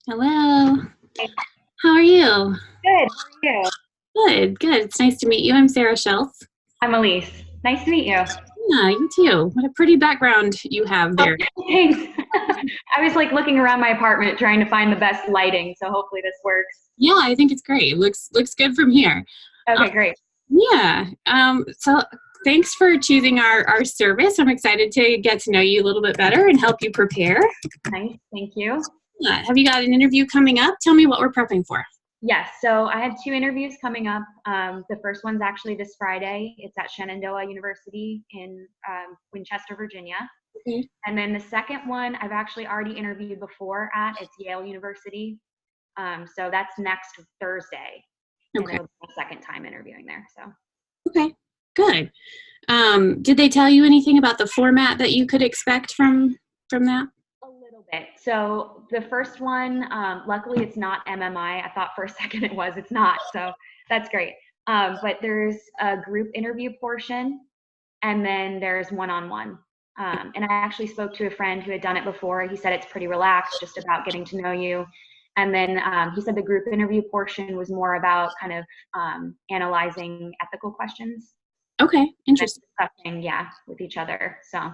Hello. Hey, How are you? good. How are you? Good, good. It's nice to meet you. I'm Sarah Schultz. I'm Aleece. Nice to meet you. Yeah, you too. What a pretty background you have Oh, there. thanks. I was like looking around my apartment trying to find the best lighting, so hopefully this works. Yeah, I think it's great. Looks good from here. Um, Okay, great. yeah. So thanks for choosing our service. I'm excited to get to know you a little bit better and help you prepare. Nice. Thank you. Have you got an interview coming up? Tell me what we're prepping for. Yes, so I have two interviews coming up. The first one's actually this Friday. It's at Shenandoah University in Winchester, Virginia. Okay. And then the second one, I've actually already interviewed before at. It's Yale University. So that's next Thursday, and Okay. it'll be my second time interviewing there. So. Okay. Good. Did they tell you anything about the format that you could expect from that? A little bit. So the first one, luckily it's not MMI. I thought for a second it was. It's not. So that's great. But there's a group interview portion, and then there's one-on-one. And I actually spoke to a friend who had done it before. He said it's pretty relaxed, just about getting to know you. And then he said the group interview portion was more about kind of analyzing ethical questions Okay. and Interesting. discussing, yeah, with each other. So.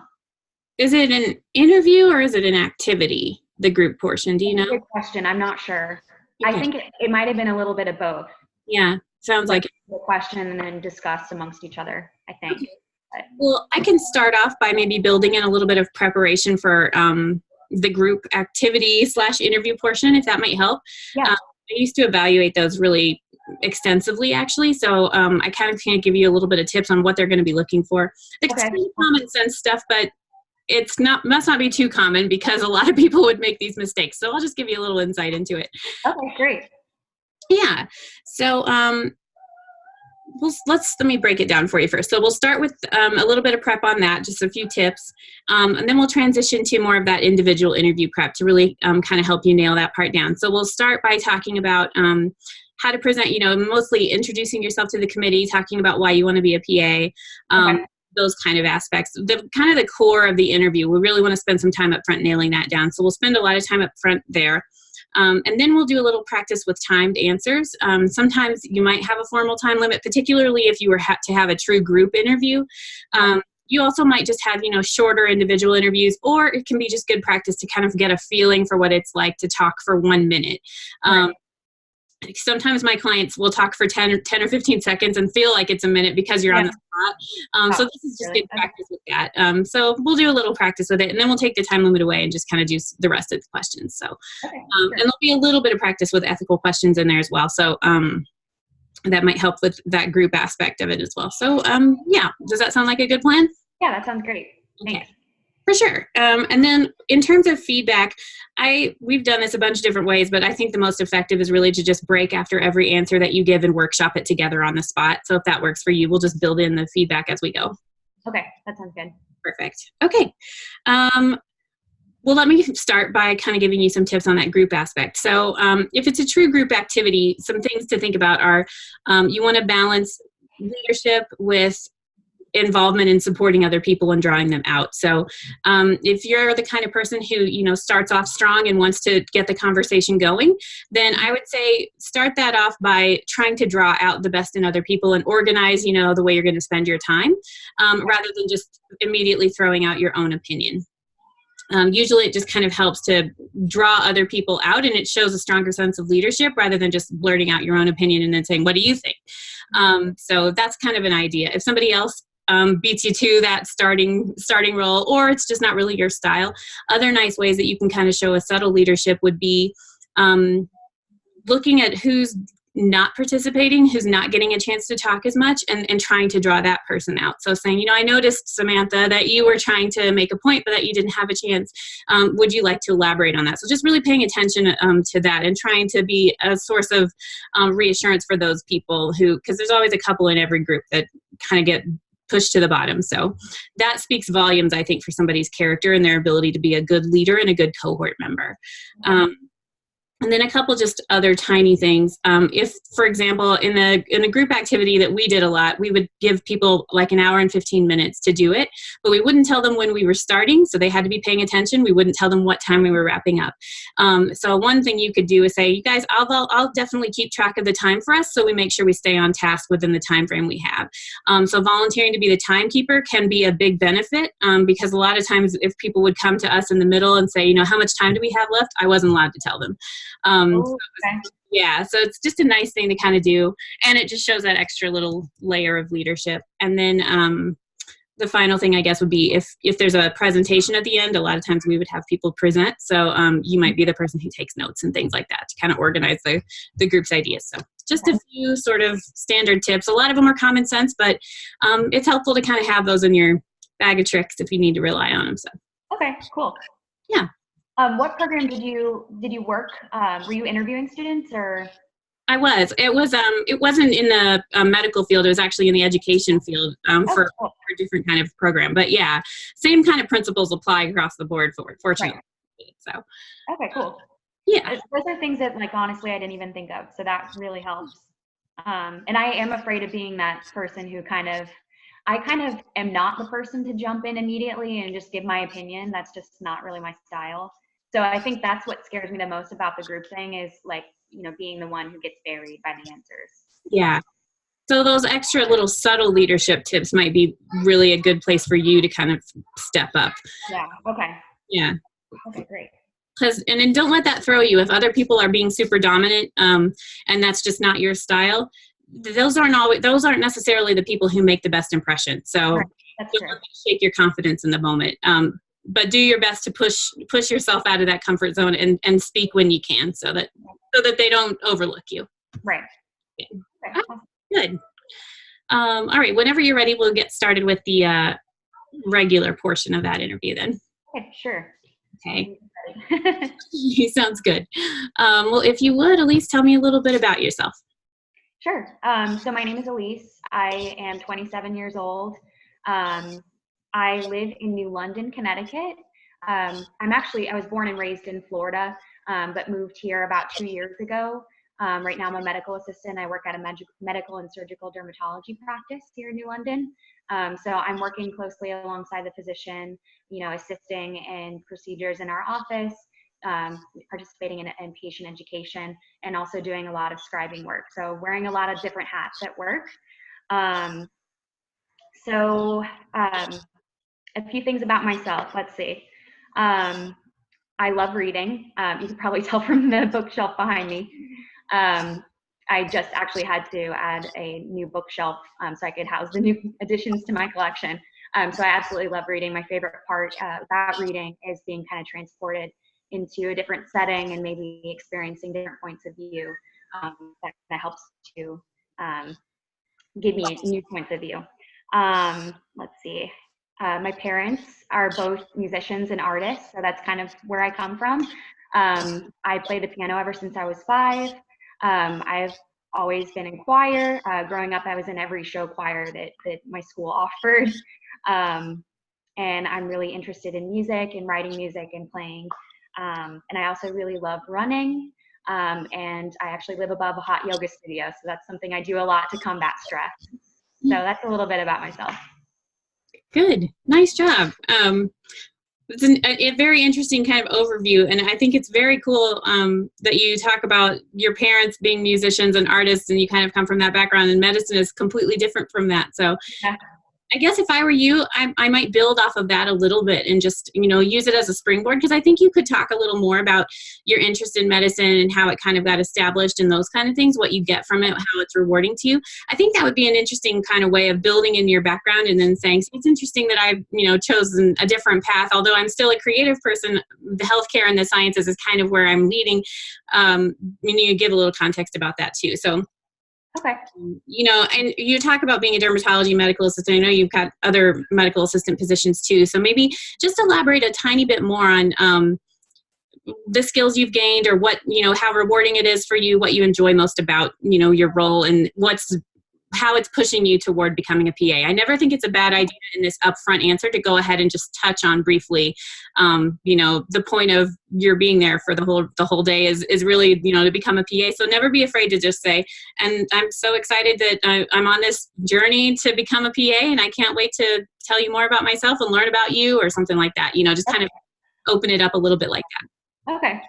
Is it an interview or is it an activity, the group portion? Do you That's a know? good question. I'm not sure. I Okay. think it might have been a little bit of both, Yeah, sounds like like it. the question and then discussed amongst each other, I think. Okay. But, Well, I can start off by maybe building in a little bit of preparation for the group activity slash interview portion, if that might help. yeah. I used to evaluate those really extensively, actually. So I kind of can give you a little bit of tips on what they're going to be looking for. It's Okay. pretty common sense stuff, but it's not must not be too common because a lot of people would make these mistakes. So I'll just give you a little insight into it. Okay, great. Yeah. So let me break it down for you first. So we'll start with a little bit of prep on that, just a few tips, and then we'll transition to more of that individual interview prep to really kind of help you nail that part down. So we'll start by talking about how to present, mostly introducing yourself to the committee, talking about why you want to be a PA, Okay. those kind of aspects. The kind of the core of the interview, we really want to spend some time up front nailing that down. So we'll spend a lot of time up front there. And then we'll do a little practice with timed answers. Sometimes you might have a formal time limit, particularly if you were to have a true group interview. You also might just have, shorter individual interviews, or it can be just good practice to kind of get a feeling for what it's like to talk for 1 minute. Right. Sometimes my clients will talk for 10 or 15 seconds and feel like it's a minute because you're on the spot. So this is just Really? good practice with that. So we'll do a little practice with it, and then we'll take the time limit away and just kind of do the rest of the questions. So, Okay. and there'll be a little bit of practice with ethical questions in there as well. So that might help with that group aspect of it as well. So yeah, does that sound like a good plan? Yeah, that sounds great. Okay. Thanks. For sure. And then in terms of feedback, we've done this a bunch of different ways, but I think the most effective is really to just break after every answer that you give and workshop it together on the spot. So if that works for you, we'll just build in the feedback as we go. Okay, that sounds good. Perfect. Okay. Well, let me start by kind of giving you some tips on that group aspect. So if it's a true group activity, some things to think about are you want to balance leadership with involvement in supporting other people and drawing them out. So if you're the kind of person who, starts off strong and wants to get the conversation going, then I would say start that off by trying to draw out the best in other people and organize, the way you're going to spend your time, rather than just immediately throwing out your own opinion. Usually it just kind of helps to draw other people out, and it shows a stronger sense of leadership rather than just blurting out your own opinion and then saying, what do you think? So that's kind of an idea. If somebody else beats you to that starting role, or it's just not really your style, other nice ways that you can kind of show a subtle leadership would be looking at who's not participating, who's not getting a chance to talk as much, and trying to draw that person out. So saying, I noticed, Samantha, that you were trying to make a point, but that you didn't have a chance. Would you like to elaborate on that? So just really paying attention to that and trying to be a source of reassurance for those people because there's always a couple in every group that kind of get pushed to the bottom. So that speaks volumes, I think, for somebody's character and their ability to be a good leader and a good cohort member. And then a couple just other tiny things. If, for example, in a group activity that we did a lot, we would give people like an hour and 15 minutes to do it, but we wouldn't tell them when we were starting, so they had to be paying attention. We wouldn't tell them what time we were wrapping up. So one thing you could do is say, you guys, I'll definitely keep track of the time for us, so we make sure we stay on task within the time frame we have. So volunteering to be the timekeeper can be a big benefit, because a lot of times if people would come to us in the middle and say, how much time do we have left? I wasn't allowed to tell them. Yeah, so it's just a nice thing to kind of do, and it just shows that extra little layer of leadership. And then the final thing, I guess, would be if there's a presentation at the end, a lot of times we would have people present, so you might be the person who takes notes and things like that to kind of organize the group's ideas. So just a few sort of standard tips. A lot of them are common sense, but it's helpful to kind of have those in your bag of tricks if you need to rely on them. So okay, cool. Yeah. What program did you work? Were you interviewing students or? I was. It wasn't in the medical field. It was actually in the education field for a different kind of program. But yeah, same kind of principles apply across the board fortunately. Right. So. Okay, cool. Yeah. Those are things that, like, honestly, I didn't even think of. So that really helps. And I am afraid of being that person who I kind of am not the person to jump in immediately and just give my opinion. That's just not really my style. So I think that's what scares me the most about the group thing is, like, being the one who gets buried by the answers. Yeah. So those extra little subtle leadership tips might be really a good place for you to kind of step up. Yeah. Okay. Yeah. Okay, great. And then don't let that throw you. If other people are being super dominant, and that's just not your style, those aren't necessarily the people who make the best impression. So right. That's true. Don't shake your confidence in the moment. But do your best to push yourself out of that comfort zone and speak when you can, so that they don't overlook you. Right. Yeah. Okay. Good. All right. Whenever you're ready, we'll get started with the regular portion of that interview then. Okay, sure. Okay. Sounds good. Well, if you would, Aleece, tell me a little bit about yourself. Sure. So my name is Aleece. I am 27 years old. I live in New London, Connecticut. I was born and raised in Florida, but moved here about 2 years ago. Right now I'm a medical assistant. I work at a medical and surgical dermatology practice here in New London. So I'm working closely alongside the physician, assisting in procedures in our office, participating in patient education, and also doing a lot of scribing work. So wearing a lot of different hats at work. A few things about myself. Let's see. I love reading. You can probably tell from the bookshelf behind me. I just actually had to add a new bookshelf so I could house the new additions to my collection. So I absolutely love reading. My favorite part about reading is being kind of transported into a different setting and maybe experiencing different points of view. That helps to give me new points of view. Let's see. My parents are both musicians and artists, so that's kind of where I come from. I played the piano ever since I was 5. I've always been in choir. Growing up, I was in every show choir that my school offered. And I'm really interested in music and writing music and playing. And I also really love running. And I actually live above a hot yoga studio, so that's something I do a lot to combat stress. So that's a little bit about myself. Good. Nice job. It's a very interesting kind of overview, and I think it's very cool that you talk about your parents being musicians and artists, and you kind of come from that background, and medicine is completely different from that. So yeah. I guess if I were you, I might build off of that a little bit and just, use it as a springboard, because I think you could talk a little more about your interest in medicine and how it kind of got established and those kind of things, what you get from it, how it's rewarding to you. I think that would be an interesting kind of way of building in your background and then saying, so it's interesting that I've, chosen a different path. Although I'm still a creative person, the healthcare and the sciences is kind of where I'm leading. You give a little context about that too. So okay. And you talk about being a dermatology medical assistant. I know you've got other medical assistant positions too. So maybe just elaborate a tiny bit more on the skills you've gained, or what, how rewarding it is for you, what you enjoy most about, your role, and what's how it's pushing you toward becoming a PA. I never think it's a bad idea in this upfront answer to go ahead and just touch on briefly, the point of your being there for the whole day is really, to become a PA. So never be afraid to just say, and I'm so excited that I'm on this journey to become a PA, and I can't wait to tell you more about myself and learn about you, or something like that. Just kind of open it up a little bit like that. Okay.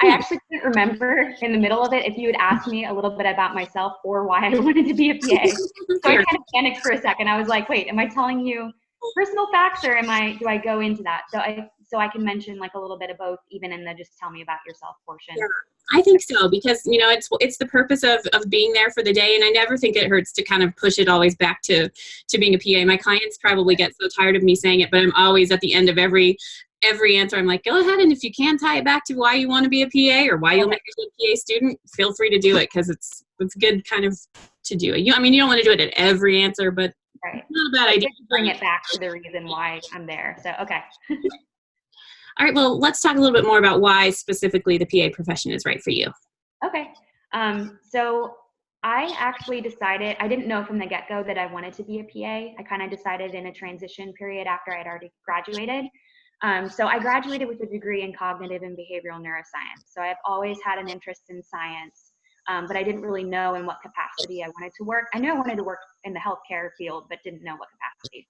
I actually couldn't remember in the middle of it if you had asked me a little bit about myself or why I wanted to be a PA. So I kind of panicked for a second. I was like, wait, am I telling you personal facts, or do I go into that? So I can mention like a little bit of both, even in the just tell me about yourself portion. Yeah, I think so, because it's the purpose of being there for the day, and I never think it hurts to kind of push it always back to being a PA. My clients probably get so tired of me saying it, but I'm always at the end of every answer, I'm like, go ahead, and if you can tie it back to why you want to be a PA or why you'll make a good PA student, feel free to do it, because it's good kind of to do it. You don't want to do it at every answer, but right. It's not a bad idea. Bring it back to the reason why I'm there. So, okay. All right, well, let's talk a little bit more about why specifically the PA profession is right for you. Okay. So I actually decided, I didn't know from the get-go that I wanted to be a PA. I kind of decided in a transition period after I'd already graduated. So I graduated with a degree in cognitive and behavioral neuroscience. So I've always had an interest in science, but I didn't really know in what capacity I wanted to work. I knew I wanted to work in the healthcare field, but didn't know what capacity.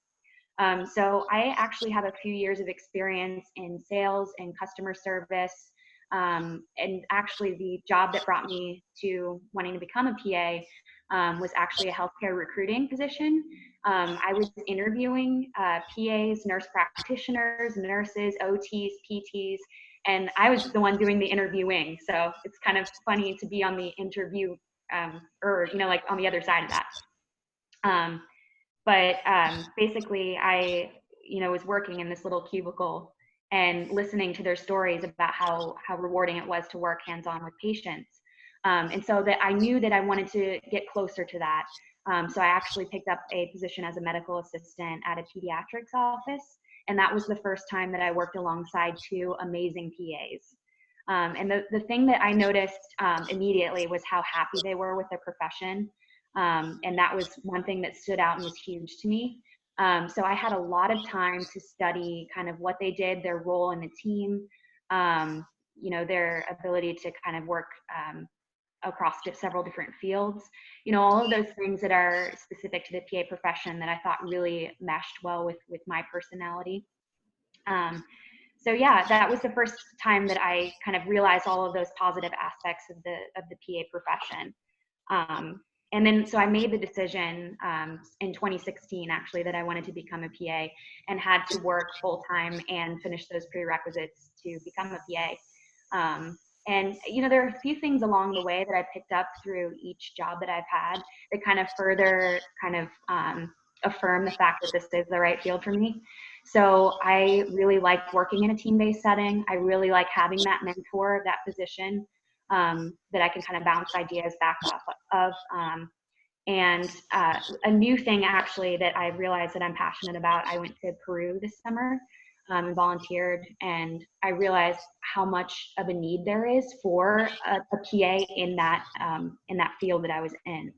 So I actually have a few years of experience in sales and customer service. And actually the job that brought me to wanting to become a PA was actually a healthcare recruiting position. I was interviewing PAs, nurse practitioners, nurses, OTs, PTs, and I was the one doing the interviewing. So it's kind of funny to be on the interview like on the other side of that. But basically I, was working in this little cubicle and listening to their stories about how rewarding it was to work hands-on with patients. And so that I knew that I wanted to get closer to that. So I actually picked up a position as a medical assistant at a pediatrics office. And that was the first time that I worked alongside two amazing PAs. And the thing that I noticed immediately was how happy they were with their profession. And that was one thing that stood out and was huge to me. So I had a lot of time to study kind of what they did, their role in the team, their ability to kind of work across several different fields, all of those things that are specific to the PA profession that I thought really meshed well with my personality. So yeah, that was the first time that I kind of realized all of those positive aspects of the PA profession. And then, so I made the decision in 2016, actually, that I wanted to become a PA and had to work full time and finish those prerequisites to become a PA. And, there are a few things along the way that I picked up through each job that I've had that kind of further affirm the fact that this is the right field for me. So I really like working in a team-based setting. I really like having that mentor, that position that I can kind of bounce ideas back off of. And a new thing actually that I realized that I'm passionate about, I went to Peru this summer and volunteered, and I realized how much of a need there is for a PA in that field that I was in.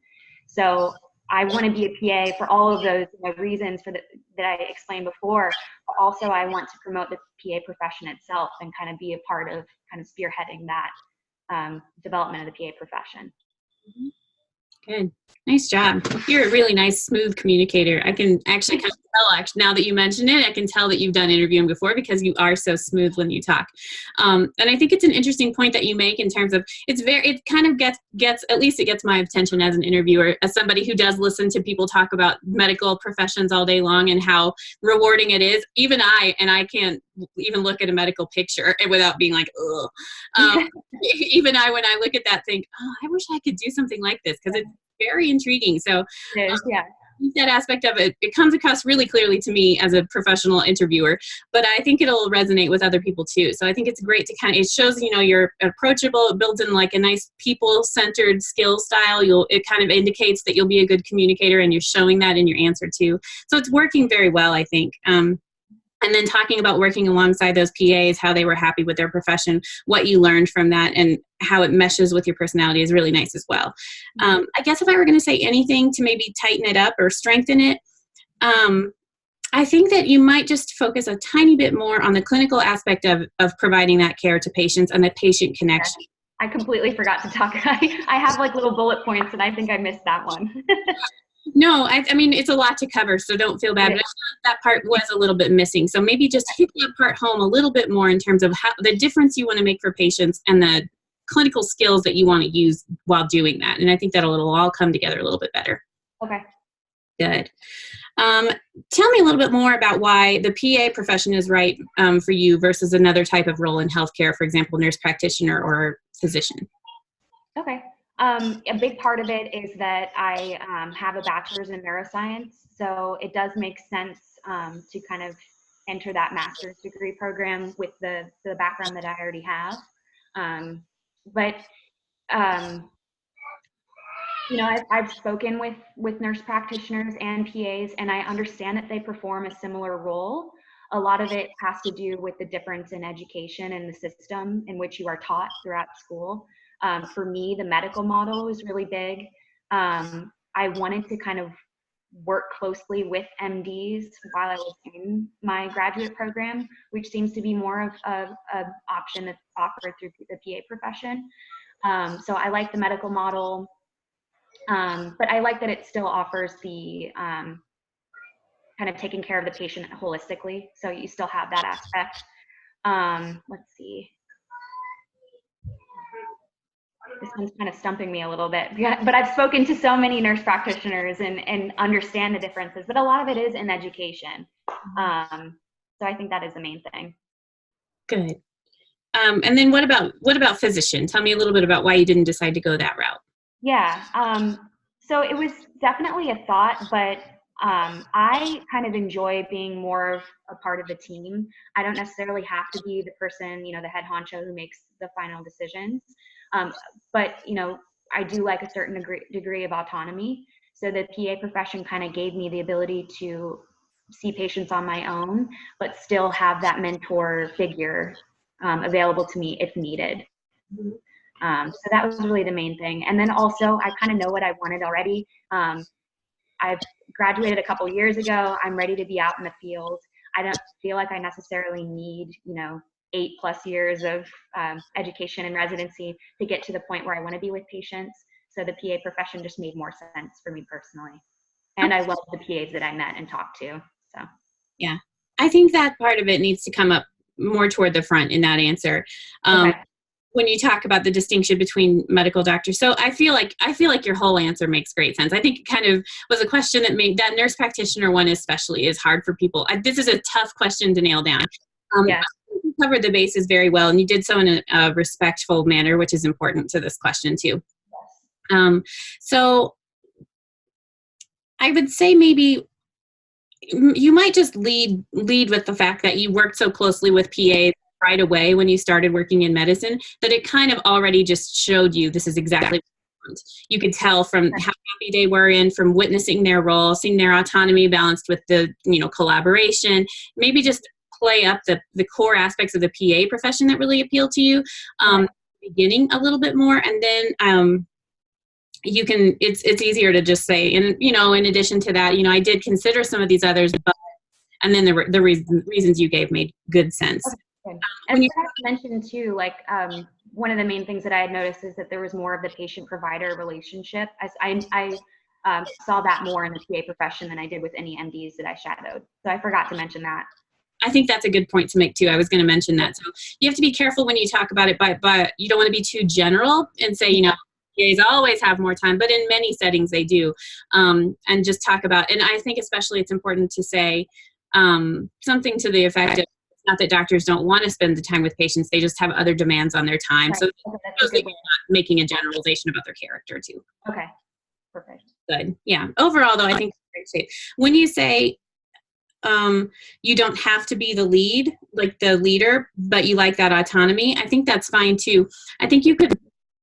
So I want to be a PA for all of those reasons that I explained before, but also I want to promote the PA profession itself and kind of be a part of kind of spearheading that development of the PA profession. Good. Nice job. You're a really nice, smooth communicator. I can actually kind of tell, now that you mention it, I can tell that you've done interviewing before because you are so smooth when you talk. And I think it's an interesting point that you make in terms of it kind of gets, at least it gets my attention as an interviewer, as somebody who does listen to people talk about medical professions all day long and how rewarding it is. Even I can't even look at a medical picture without being like, ugh. Even when I look at that, think, oh, I wish I could do something like this, because it's very intriguing. So yeah. That aspect of it comes across really clearly to me as a professional interviewer, but I think it'll resonate with other people too. So I think it's great to it shows, you're approachable. It builds in like a nice people-centered skill style. It kind of indicates that you'll be a good communicator, and you're showing that in your answer too. So it's working very well, I think. And then talking about working alongside those PAs, how they were happy with their profession, what you learned from that, and how it meshes with your personality is really nice as well. I guess if I were going to say anything to maybe tighten it up or strengthen it, I think that you might just focus a tiny bit more on the clinical aspect of providing that care to patients and the patient connection. I completely forgot to talk. I have like little bullet points, and I think I missed that one. No, I mean, it's a lot to cover, so don't feel bad. But I feel like that part was a little bit missing. So maybe just hit that part home a little bit more in terms of how the difference you want to make for patients and the clinical skills that you want to use while doing that. And I think it'll all come together a little bit better. Okay. Good. Tell me a little bit more about why the PA profession is right for you versus another type of role in healthcare, for example, nurse practitioner or physician. Okay. A big part of it is that I have a bachelor's in neuroscience, so it does make sense to kind of enter that master's degree program with the background that I already have. You know, I've spoken with nurse practitioners and PAs, and I understand that they perform a similar role. A lot of it has to do with the difference in education and the system in which you are taught throughout school. For me, the medical model was really big. I wanted to kind of work closely with MDs while I was in my graduate program, which seems to be more of an option that's offered through the PA profession. So I like the medical model, but I like that it still offers the kind of taking care of the patient holistically. So you still have that aspect. Let's see. This one's kind of stumping me a little bit, but I've spoken to so many nurse practitioners and understand the differences, but a lot of it is in education. So I think that is the main thing. Good. And then what about physician? Tell me a little bit about why you didn't decide to go that route. Yeah. So it was definitely a thought, but I kind of enjoy being more of a part of the team. I don't necessarily have to be the person, you know, the head honcho who makes the final decisions. But, you know, I do like a certain degree of autonomy. So the PA profession kind of gave me the ability to see patients on my own, but still have that mentor figure available to me if needed. So that was really the main thing. And then also, I kind of know what I wanted already. I've graduated a couple years ago. I'm ready to be out in the field. I don't feel like I necessarily need, you know, 8+ years of education and residency to get to the point where I want to be with patients. So the PA profession just made more sense for me personally. And I love the PAs that I met and talked to. So yeah, I think that part of it needs to come up more toward the front in that answer. Okay. When you talk about the distinction between medical doctors. So I feel like your whole answer makes great sense. I think it kind of was a question that made that nurse practitioner one especially is hard for people. This is a tough question to nail down. Yeah. You covered the bases very well, and you did so in a respectful manner, which is important to this question too. So I would say maybe you might just lead with the fact that you worked so closely with PAs right away when you started working in medicine that it kind of already just showed you this is exactly what you want. You could tell from how happy they were from witnessing their role, seeing their autonomy balanced with the, you know, collaboration, maybe just play up the core aspects of the PA profession that really appeal to you beginning a little bit more, and then you can it's easier to just say, and you know, in addition to that, you know, I did consider some of these others, but and then the reasons you gave made good sense. Okay. And I mentioned too, like one of the main things that I had noticed is that there was more of the patient-provider relationship. As I saw that more in the PA profession than I did with any MDs that I shadowed. So I forgot to mention that. I think that's a good point to make too. I was going to mention that. So you have to be careful when you talk about it, but you don't want to be too general and say, you know, PAs always have more time, but in many settings they do. And just talk about, and I think especially it's important to say something to the effect of, it's not that doctors don't want to spend the time with patients, they just have other demands on their time. Right. So you're not making a generalization about their character too. Okay, perfect. Good. Yeah. Overall though, I think it's great shape. When you say you don't have to be the leader, but you like that autonomy, I think that's fine too. I think you could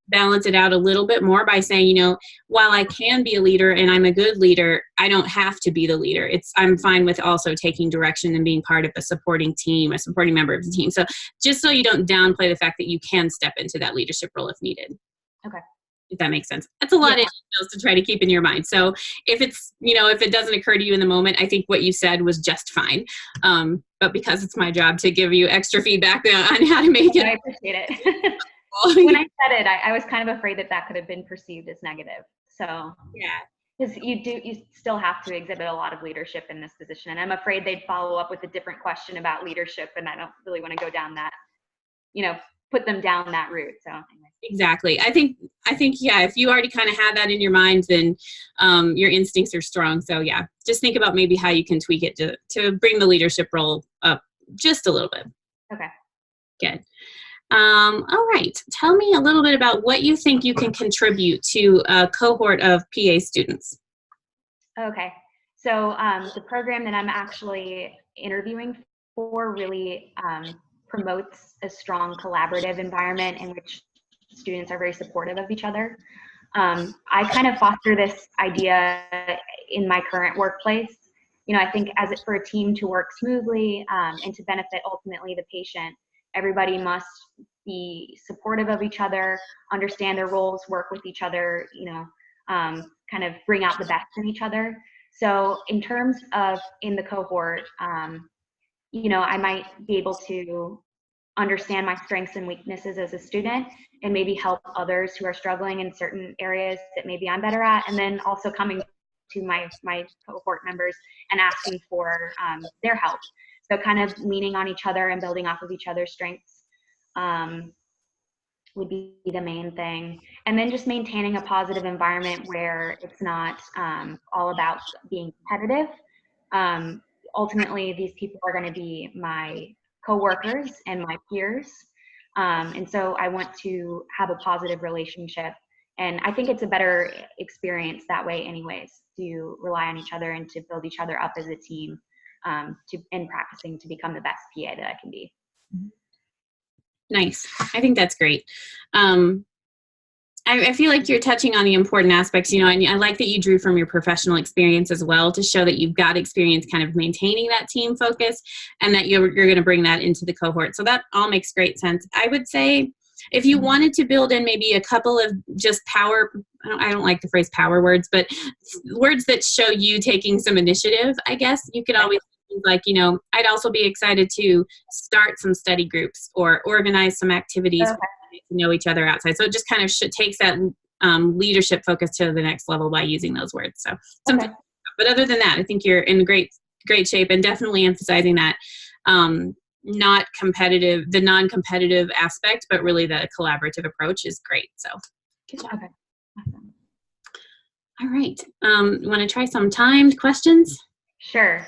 balance it out a little bit more by saying, you know, while I can be a leader and I'm a good leader, I don't have to be the leader. I'm fine with also taking direction and being part of a supporting team, a supporting member of the team. So just so you don't downplay the fact that you can step into that leadership role if needed. Okay. If that makes sense. That's a lot of details to try to keep in your mind. So if it's, you know, if it doesn't occur to you in the moment, I think what you said was just fine. But because it's my job to give you extra feedback on how to make it. I appreciate it. When I said it, I was kind of afraid that could have been perceived as negative. So yeah, because you still have to exhibit a lot of leadership in this position, and I'm afraid they'd follow up with a different question about leadership, and I don't really want to go down that, you know, put them down that route. So anyway. Exactly. I think yeah, if you already kind of have that in your mind, then your instincts are strong. So yeah, just think about maybe how you can tweak it to bring the leadership role up just a little bit. Okay. Good. All right. Tell me a little bit about what you think you can contribute to a cohort of PA students. Okay. So the program that I'm actually interviewing for really promotes a strong collaborative environment in which students are very supportive of each other. I kind of foster this idea in my current workplace. You know, I think for a team to work smoothly and to benefit ultimately the patient, everybody must be supportive of each other, understand their roles, work with each other, you know, kind of bring out the best in each other. So in terms of in the cohort, you know, I might be able to understand my strengths and weaknesses as a student and maybe help others who are struggling in certain areas that maybe I'm better at, and then also coming to my cohort members and asking for their help. So kind of leaning on each other and building off of each other's strengths would be the main thing. And then just maintaining a positive environment where it's not all about being competitive. Ultimately, these people are going to be my coworkers and my peers. And so I want to have a positive relationship. And I think it's a better experience that way anyways, to rely on each other and to build each other up as a team and practicing to become the best PA that I can be. Nice. I think that's great. I feel like you're touching on the important aspects, you know, and I like that you drew from your professional experience as well to show that you've got experience kind of maintaining that team focus and that you're going to bring that into the cohort. So that all makes great sense. I would say if you wanted to build in maybe a couple of just power, I don't like the phrase power words, but words that show you taking some initiative, I guess you could always like, you know, I'd also be excited to start some study groups or organize some activities to know each other outside. So it just kind of takes that leadership focus to the next level by using those words. So something, but other than that, I think you're in great shape, and definitely emphasizing that not competitive, the non-competitive aspect, but really the collaborative approach is great. So good job. Okay. Awesome. All right. Want to try some timed questions? Sure.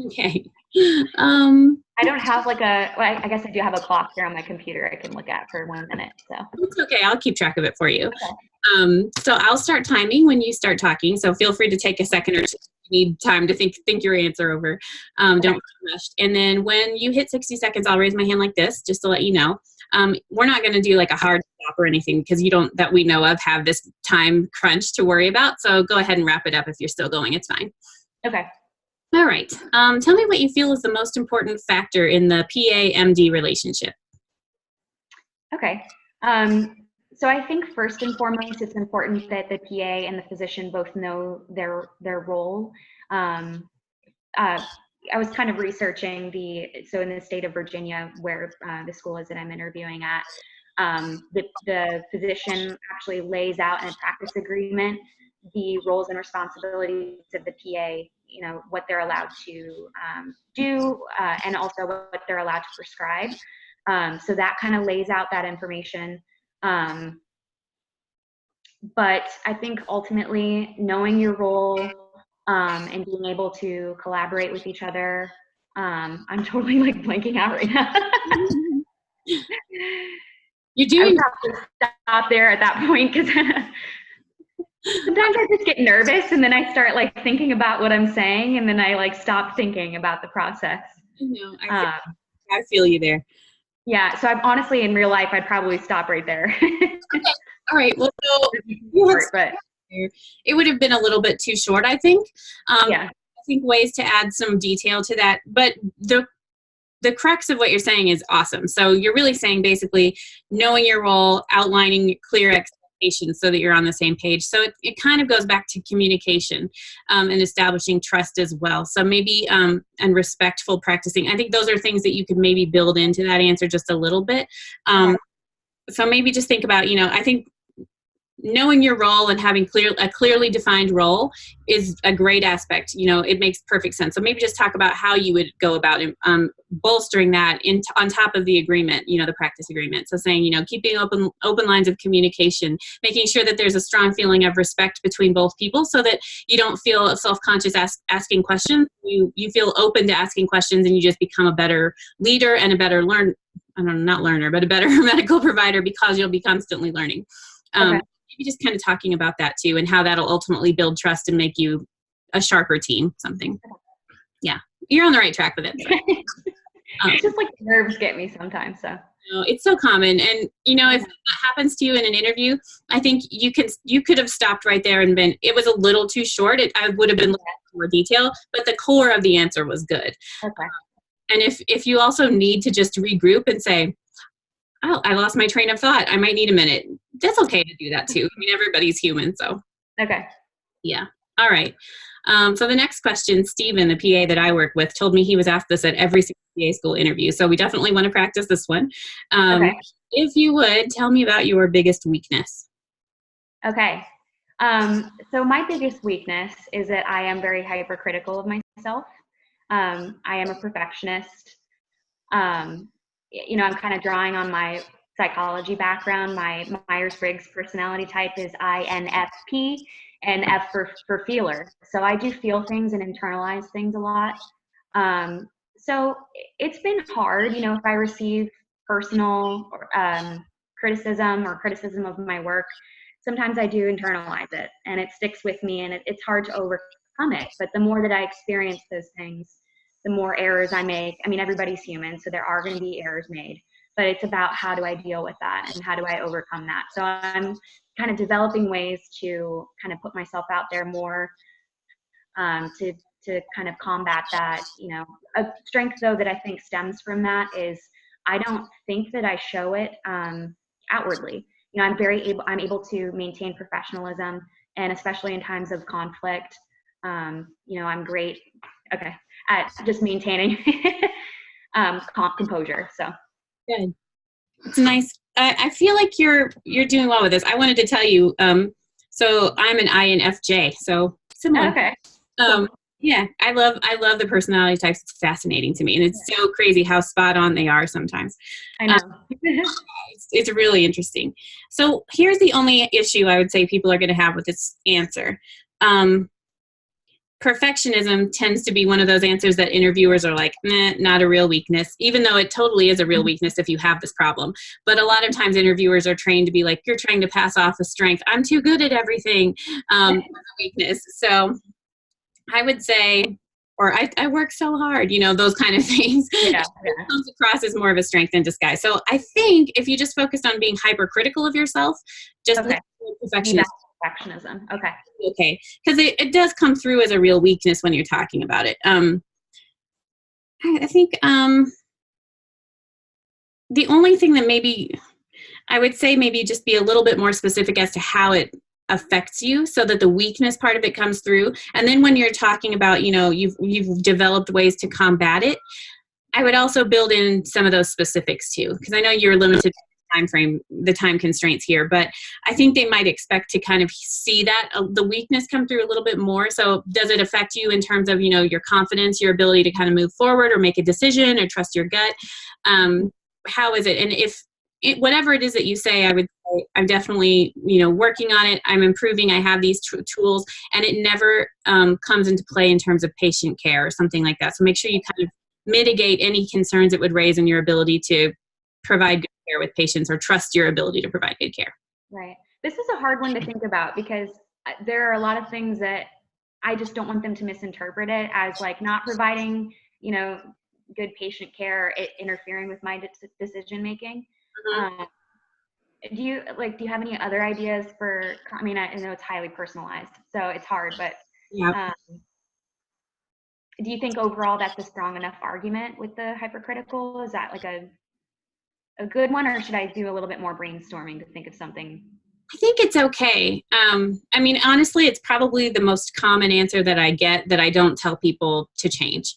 Okay. I don't have like I guess I do have a clock here on my computer I can look at for 1 minute. So it's okay. I'll keep track of it for you. Okay. So I'll start timing when you start talking. So feel free to take a second or two if you need time to think your answer over. Don't get rushed. And then when you hit 60 seconds, I'll raise my hand like this, just to let you know. We're not going to do like a hard stop or anything because you don't, that we know of, have this time crunch to worry about. So go ahead and wrap it up if you're still going. It's fine. Okay. All right. Tell me what you feel is the most important factor in the PA-MD relationship. Okay. So I think first and foremost, it's important that the PA and the physician both know their role. I was kind of researching so in the state of Virginia, where the school is that I'm interviewing at, the physician actually lays out in a practice agreement the roles and responsibilities of the PA, you know, what they're allowed to do and also what they're allowed to prescribe. So that kind of lays out that information. But I think ultimately knowing your role and being able to collaborate with each other, I'm totally like blanking out right now. You're doing. I would have to stop there at that point because sometimes I just get nervous and then I start like thinking about what I'm saying and then I like stop thinking about the process. No, I feel you there. Yeah, so I'm honestly in real life I'd probably stop right there. Okay. All right. Well, so you had But it would have been a little bit too short, I think. yeah, I think ways to add some detail to that, but the crux of what you're saying is awesome. So you're really saying basically knowing your role, outlining clear expectations so that you're on the same page. So it kind of goes back to communication and establishing trust as well. So maybe and respectful practicing. I think those are things that you could maybe build into that answer just a little bit. So maybe just think about, I think knowing your role and having a clearly defined role is a great aspect. It makes perfect sense. So maybe just talk about how you would go about bolstering that on top of the agreement, the practice agreement. So saying, keeping open lines of communication, making sure that there's a strong feeling of respect between both people so that you don't feel self-conscious asking questions. You feel open to asking questions and you just become a better leader and a better not learner, but a better medical provider because you'll be constantly learning. Maybe just kind of talking about that too and how that'll ultimately build trust and make you a sharper team, something. Yeah, you're on the right track with it. So. It's just like nerves get me sometimes. So it's so common. And, if that happens to you in an interview, I think you could have stopped right there and it was a little too short. I would have been looking for more detail, but the core of the answer was good. Okay. And if you also need to just regroup and say, oh, I lost my train of thought, I might need a minute. That's okay to do that too. I mean, everybody's human, so. Okay. Yeah. All right. So the next question, Steven, the PA that I work with, told me he was asked this at every PA school interview. So we definitely want to practice this one. Okay. If you would, tell me about your biggest weakness. Okay. So my biggest weakness is that I am very hypercritical of myself. I am a perfectionist. I'm kind of drawing on my psychology background. My Myers-Briggs personality type is INFP, and F for feeler. So I do feel things and internalize things a lot. So it's been hard, if I receive personal criticism or criticism of my work, sometimes I do internalize it and it sticks with me and it's hard to overcome it. But the more that I experience those things, the more errors I make. I mean, everybody's human, so there are going to be errors made, but it's about how do I deal with that and how do I overcome that. So I'm kind of developing ways to kind of put myself out there more to kind of combat that. A strength though that I think stems from that is I don't think that I show it outwardly. I'm able to maintain professionalism, and especially in times of conflict, I'm great. Okay. At just maintaining composure. So good. It's nice. I feel like you're doing well with this. I wanted to tell you. So I'm an INFJ. So similar. Okay. Yeah, I love the personality types. It's fascinating to me, and it's so crazy how spot on they are sometimes. I know. It's really interesting. So here's the only issue I would say people are going to have with this answer. Perfectionism tends to be one of those answers that interviewers are like, nah, not a real weakness, even though it totally is a real weakness if you have this problem. But a lot of times interviewers are trained to be like, you're trying to pass off a strength. I'm too good at everything. A weakness. So I would say, or I work so hard, those kind of things. Yeah. It comes across as more of a strength in disguise. So I think if you just focused on being hypercritical of yourself, just perfectionism. Okay. Okay. Because it does come through as a real weakness when you're talking about it. I think the only thing that maybe I would say maybe just be a little bit more specific as to how it affects you so that the weakness part of it comes through. And then when you're talking about, you've developed ways to combat it, I would also build in some of those specifics too, because I know you're limited to the time frame, the time constraints here, but I think they might expect to kind of see that the weakness come through a little bit more. So does it affect you in terms of, your confidence, your ability to kind of move forward or make a decision or trust your gut? How is it? And whatever it is that you say, I would say, I'm definitely, working on it. I'm improving. I have these tools, and it never comes into play in terms of patient care or something like that. So make sure you kind of mitigate any concerns it would raise in your ability to provide good care with patients or trust your ability to provide good care. Right. This is a hard one to think about because there are a lot of things that I just don't want them to misinterpret it as like not providing, good patient care, interfering with my decision making. do you have any other ideas for, I mean, I know it's highly personalized, so it's hard, but Yeah. do you think overall that's a strong enough argument with the hypercritical? Is that like a good one, or should I do a little bit more brainstorming to think of something? I think it's okay. I mean, honestly, it's probably the most common answer that I get that I don't tell people to change,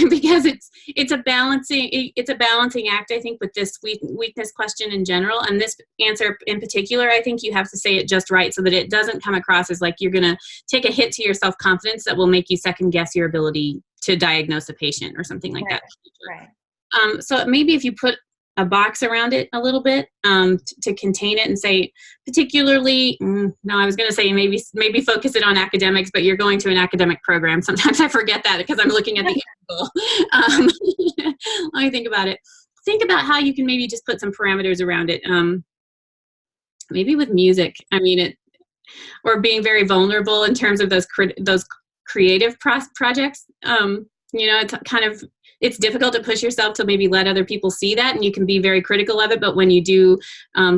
because it's a balancing act. I think with this weakness question in general, and this answer in particular, I think you have to say it just right so that it doesn't come across as like you're going to take a hit to your self confidence that will make you second guess your ability to diagnose a patient or something like Right. that. Right. So maybe if you put a box around it a little bit to contain it and say particularly, no, I was going to say maybe focus it on academics, but you're going to an academic program. Sometimes I forget that because I'm looking at the article. Let me think about it. Think about how you can maybe just put some parameters around it. Maybe with music. I mean, or being very vulnerable in terms of those creative projects. It's kind of, it's difficult to push yourself to maybe let other people see that, and you can be very critical of it, but when you do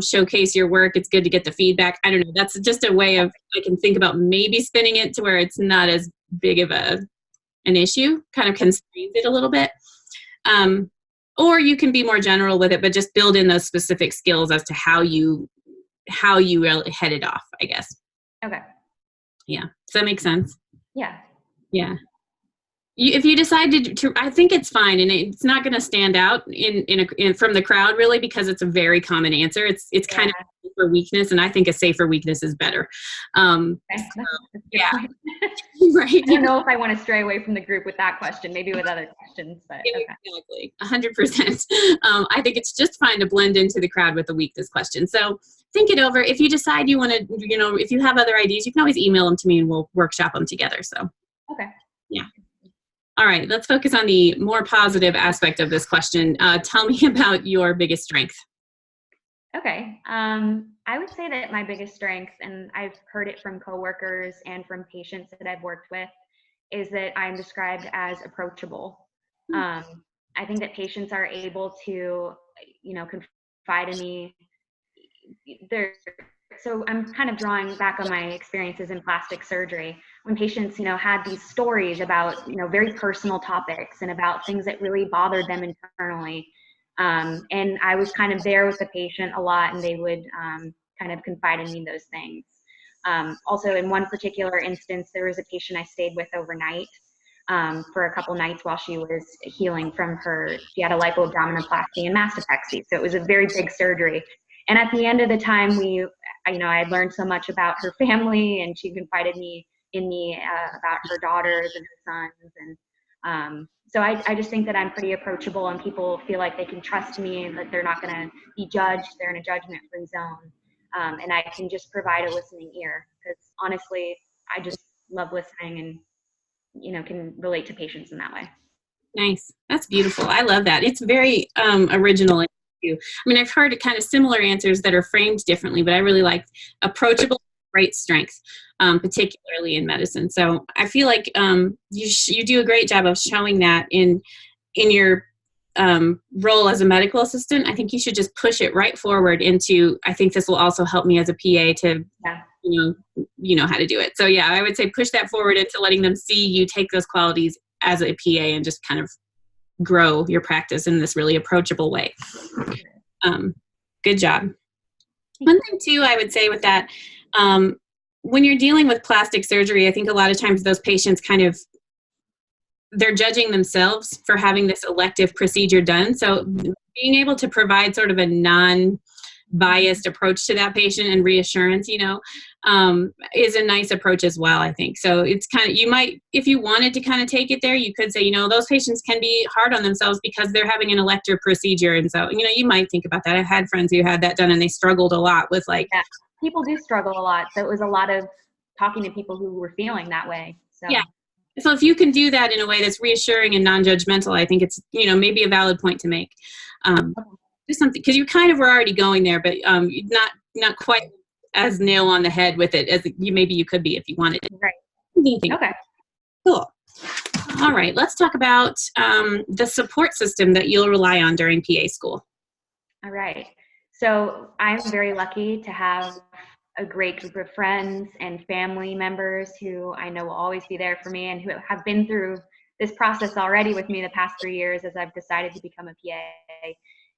showcase your work, it's good to get the feedback. I don't know, that's just a way of, I can think about maybe spinning it to where it's not as big of an issue, kind of constrains it a little bit. Or you can be more general with it, but just build in those specific skills as to how you really head it off, I guess. Okay. Yeah. Does that make sense? Yeah. Yeah. If you decide to, I think it's fine, and it's not going to stand out in from the crowd really, because it's a very common answer. It's kind of a safer weakness, and I think a safer weakness is better. Okay. Yeah, right. I don't know if I want to stray away from the group with that question. Maybe with other questions, but okay. Exactly, 100%. I think it's just fine to blend into the crowd with the weakness question. So think it over. If you decide you want to, if you have other ideas, you can always email them to me, and we'll workshop them together. So okay. Yeah. All right, let's focus on the more positive aspect of this question. Tell me about your biggest strength. Okay. I would say that my biggest strength, and I've heard it from coworkers and from patients that I've worked with, is that I'm described as approachable. I think that patients are able to, confide in me. So I'm kind of drawing back on my experiences in plastic surgery when patients, had these stories about, very personal topics and about things that really bothered them internally. And I was kind of there with the patient a lot, and they would kind of confide in me those things. Also, in one particular instance, there was a patient I stayed with overnight for a couple nights while she was healing from she had a lipoabdominoplasty and mastopexy. So it was a very big surgery. And at the end of the time, I had learned so much about her family, and she confided in me about her daughters and her sons. And so I just think that I'm pretty approachable, and people feel like they can trust me and that they're not going to be judged. They're in a judgment-free zone. And I can just provide a listening ear, because honestly, I just love listening and, can relate to patients in that way. Nice. That's beautiful. I love that. It's very original. I mean, I've heard kind of similar answers that are framed differently, but I really like approachable, great strength, particularly in medicine. So I feel like you do a great job of showing that in your role as a medical assistant. I think you should just push it right forward into, I think this will also help me as a PA to, how to do it. So yeah, I would say push that forward into letting them see you take those qualities as a PA and just kind of grow your practice in this really approachable way. Good job. One thing too, I would say with that, when you're dealing with plastic surgery, I think a lot of times those patients they're judging themselves for having this elective procedure done. So being able to provide sort of a non-biased approach to that patient and reassurance, is a nice approach as well, I think. So it's kind of, you might, if you wanted to kind of take it there, you could say, those patients can be hard on themselves because they're having an elective procedure. And so, you might think about that. I've had friends who had that done and they struggled a lot with Yeah, people do struggle a lot. So it was a lot of talking to people who were feeling that way. So. Yeah. So if you can do that in a way that's reassuring and non-judgmental, I think it's, maybe a valid point to make. Do something, because you kind of were already going there, but not quite as nail on the head with it as maybe you could be if you wanted to. Right. Okay. Cool. All right. Let's talk about the support system that you'll rely on during PA school. All right. So I'm very lucky to have a great group of friends and family members who I know will always be there for me and who have been through this process already with me the past 3 years as I've decided to become a PA.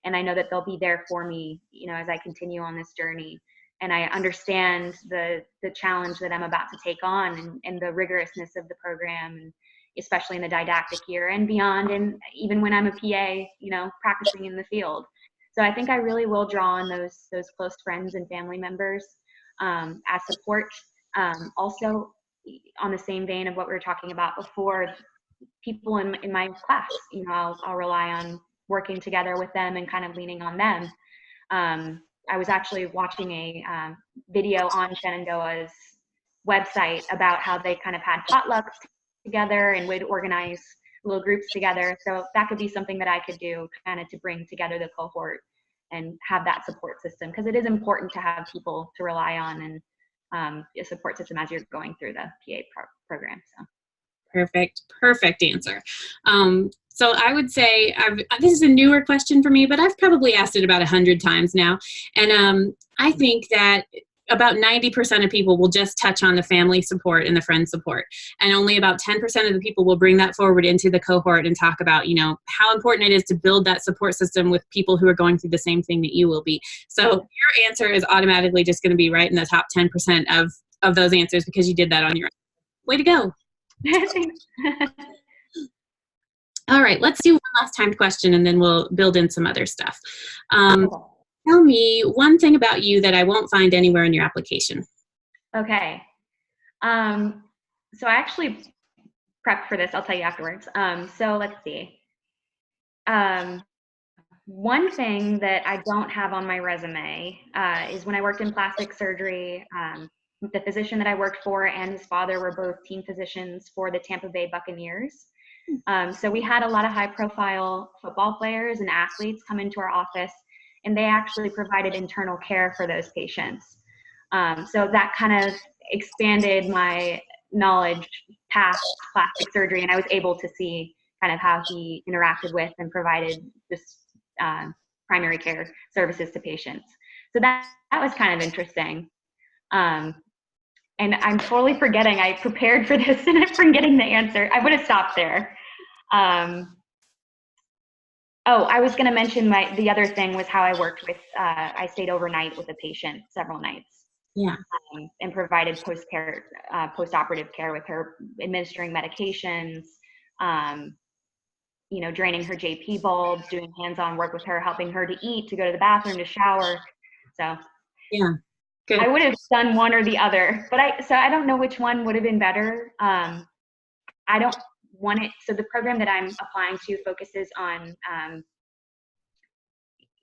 And I know that they'll be there for me, you know, as I continue on this journey. And I understand the challenge that I'm about to take on, and the rigorousness of the program, and especially in the didactic year and beyond, and even when I'm a PA, you know, practicing in the field. So I think I really will draw on those close friends and family members as support. Also, on the same vein of what we were talking about before, people in my class, you know, I'll rely on working together with them and kind of leaning on them. I was actually watching a video on Shenandoah's website about how they kind of had potlucks together and would organize little groups together. So that could be something that I could do kind of to bring together the cohort and have that support system, because it is important to have people to rely on and a support system as you're going through the PA program. So. Perfect answer. So I would say this is a newer question for me, but I've probably asked it about 100 times now. And I think that about 90% of people will just touch on the family support and the friend support. And only about 10% of the people will bring that forward into the cohort and talk about, you know, how important it is to build that support system with people who are going through the same thing that you will be. So your answer is automatically just going to be right in the top 10% of those answers, because you did that on your own. Way to go. All right, let's do one last timed question and then we'll build in some other stuff. Tell me one thing about you that I won't find anywhere in your application. Okay. So I actually prepped for this. I'll tell you afterwards. So let's see. One thing that I don't have on my resume is when I worked in plastic surgery, the physician that I worked for and his father were both team physicians for the Tampa Bay Buccaneers. So we had a lot of high-profile football players and athletes come into our office, and they actually provided internal care for those patients. So that kind of expanded my knowledge past plastic surgery, and I was able to see kind of how he interacted with and provided this primary care services to patients. So that was kind of interesting. And I'm totally forgetting, I prepared for this and I'm forgetting the answer. I would have stopped there. Oh, I was going to mention the other thing was how I worked with, I stayed overnight with a patient several nights. Yeah. And provided post-operative care with her, administering medications, you know, draining her JP bulbs, doing hands-on work with her, helping her to eat, to go to the bathroom, to shower. So yeah, good. I would have done one or the other, but I don't know which one would have been better. I don't want it. So the program that I'm applying to focuses on,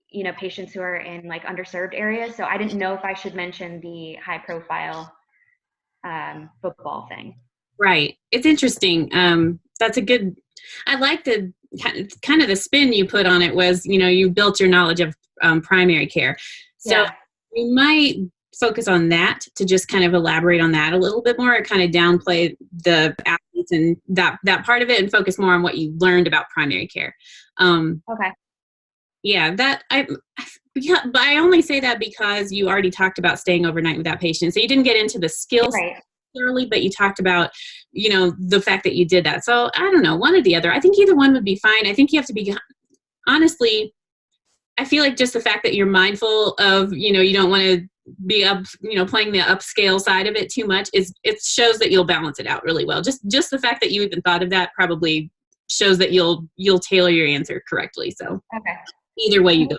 you know, patients who are in like underserved areas. So I didn't know if I should mention the high profile football thing. Right. It's interesting. That's a good, I like the kind of the spin you put on it was, you know, you built your knowledge of primary care. So you might focus on that to just kind of elaborate on that a little bit more, or kind of downplay the athletes and that part of it and focus more on what you learned about primary care. Okay. Yeah, but I only say that because you already talked about staying overnight with that patient. So you didn't get into the skills thoroughly, but you talked about, you know, the fact that you did that. So I don't know, one or the other. I think either one would be fine. I think you have to be, honestly, I feel like just the fact that you're mindful of, you know, you don't want to be up, you know, playing the upscale side of it too much, it shows that you'll balance it out really well. Just the fact that you even thought of that probably shows that you'll tailor your answer correctly. So either way you go.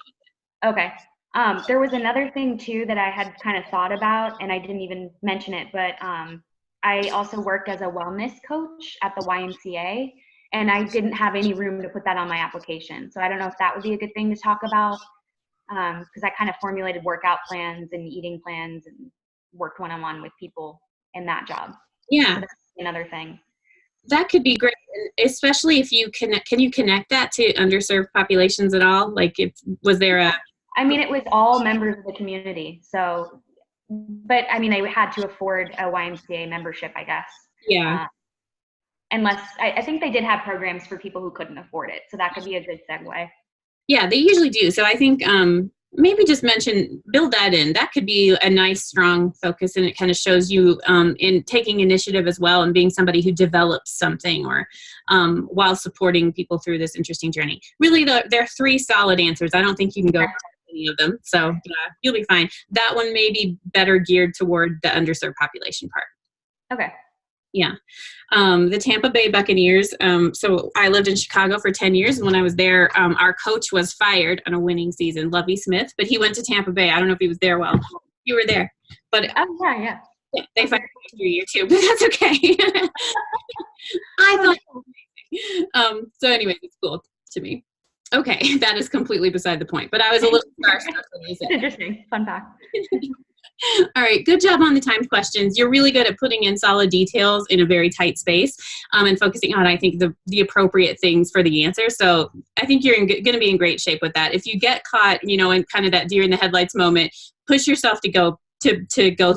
Okay. There was another thing too that I had kind of thought about, and I didn't even mention it, but I also worked as a wellness coach at the YMCA, and I didn't have any room to put that on my application. So I don't know if that would be a good thing to talk about, because I kind of formulated workout plans and eating plans and worked one-on-one with people in that job. Yeah. So that's another thing. That could be great, especially if you can you connect that to underserved populations at all? Like, was there a... I mean, it was all members of the community. So, but I mean, they had to afford a YMCA membership, I guess. Yeah. Unless, I think they did have programs for people who couldn't afford it. So that could be a good segue. Yeah, they usually do. So I think maybe just build that in. That could be a nice, strong focus, and it kind of shows you in taking initiative as well and being somebody who develops something or while supporting people through this interesting journey. Really, there are 3 solid answers. I don't think you can go any of them. So yeah, you'll be fine. That one may be better geared toward the underserved population part. Okay. Yeah. The Tampa Bay Buccaneers. So I lived in Chicago for 10 years. And when I was there, our coach was fired on a winning season, Lovie Smith, but he went to Tampa Bay. I don't know if he was there while you were there, but yeah, they fired him after a year too, but that's okay. I thought, so anyways, it's cool to me. Okay. That is completely beside the point, but I was a little starstruck when you said that. Interesting. Fun fact. All right, good job on the timed questions. You're really good at putting in solid details in a very tight space and focusing on, I think, the appropriate things for the answer. So I think you're going to be in great shape with that. If you get caught, in kind of that deer in the headlights moment, push yourself to go